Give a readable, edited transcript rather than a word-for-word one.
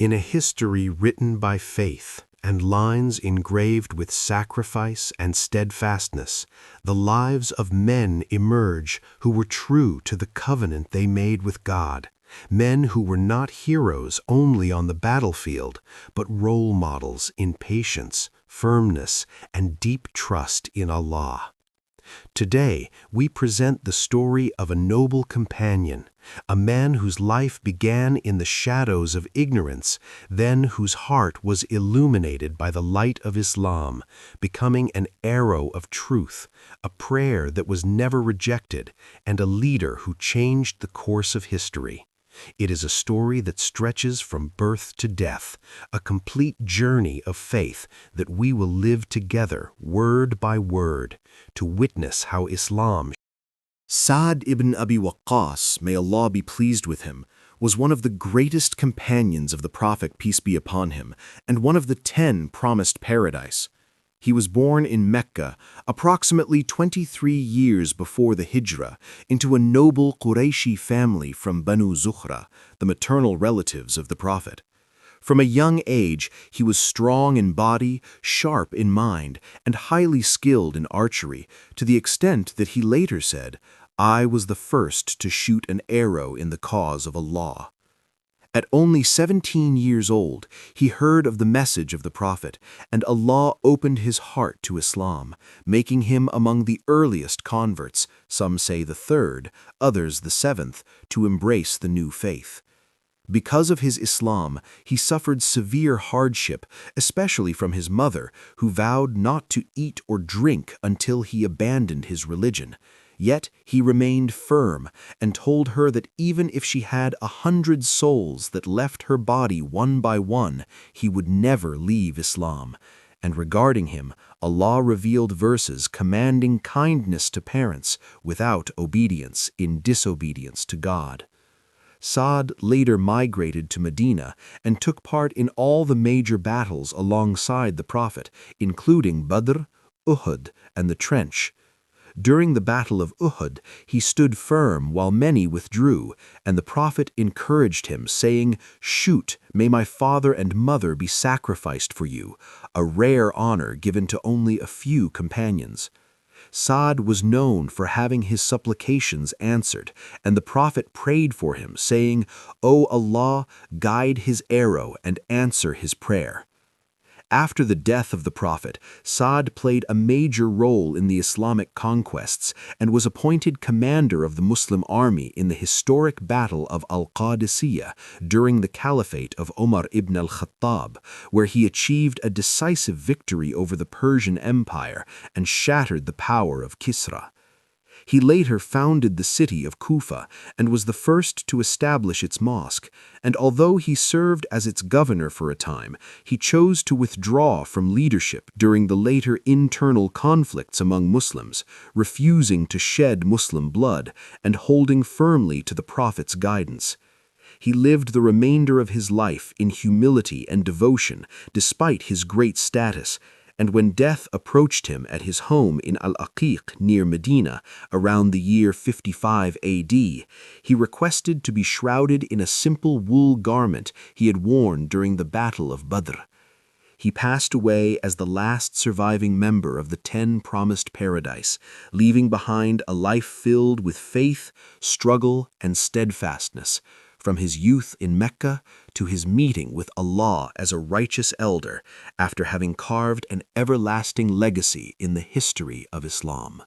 In a history written by faith and lines engraved with sacrifice and steadfastness, the lives of men emerge who were true to the covenant they made with God, men who were not heroes only on the battlefield, but role models in patience, firmness, and deep trust in Allah. Today, we present the story of a noble companion, a man whose life began in the shadows of ignorance, then whose heart was illuminated by the light of Islam, becoming an arrow of truth, a prayer that was never rejected, and a leader who changed the course of history. It is a story that stretches from birth to death, a complete journey of faith that we will live together, word by word, to witness how Islam. Saʿd ibn Abi Waqqas, may Allah be pleased with him, was one of the greatest companions of the Prophet, peace be upon him, and one of the 10 promised paradise. He was born in Mecca, approximately 23 years before the Hijrah, into a noble Qurayshi family from Banu Zuhra, the maternal relatives of the Prophet. From a young age, he was strong in body, sharp in mind, and highly skilled in archery, to the extent that he later said, "I was the first to shoot an arrow in the cause of Allah." At only 17 years old, he heard of the message of the Prophet, and Allah opened his heart to Islam, making him among the earliest converts, some say the 3rd, others the 7th, to embrace the new faith. Because of his Islam, he suffered severe hardship, especially from his mother, who vowed not to eat or drink until he abandoned his religion. Yet he remained firm and told her that even if she had 100 souls that left her body one by one, he would never leave Islam. And regarding him, Allah revealed verses commanding kindness to parents without obedience in disobedience to God. Saad later migrated to Medina and took part in all the major battles alongside the Prophet, including Badr, Uhud, and the Trench. During the Battle of Uhud, he stood firm while many withdrew, and the Prophet encouraged him, saying, "Shoot, may my father and mother be sacrificed for you," a rare honor given to only a few companions. Saad was known for having his supplications answered, and the Prophet prayed for him, saying, "O Allah, guide his arrow and answer his prayer." After the death of the Prophet, Saad played a major role in the Islamic conquests and was appointed commander of the Muslim army in the historic battle of al-Qadisiyyah during the caliphate of Umar ibn al-Khattab, where he achieved a decisive victory over the Persian Empire and shattered the power of Kisra. He later founded the city of Kufa and was the first to establish its mosque, and although he served as its governor for a time, he chose to withdraw from leadership during the later internal conflicts among Muslims, refusing to shed Muslim blood and holding firmly to the Prophet's guidance. He lived the remainder of his life in humility and devotion despite his great status, and when death approached him at his home in Al-Aqiq near Medina around the year 55 AD, he requested to be shrouded in a simple wool garment he had worn during the Battle of Badr. He passed away as the last surviving member of the 10 promised paradise, leaving behind a life filled with faith, struggle, and steadfastness, from his youth in Mecca to his meeting with Allah as a righteous elder after having carved an everlasting legacy in the history of Islam.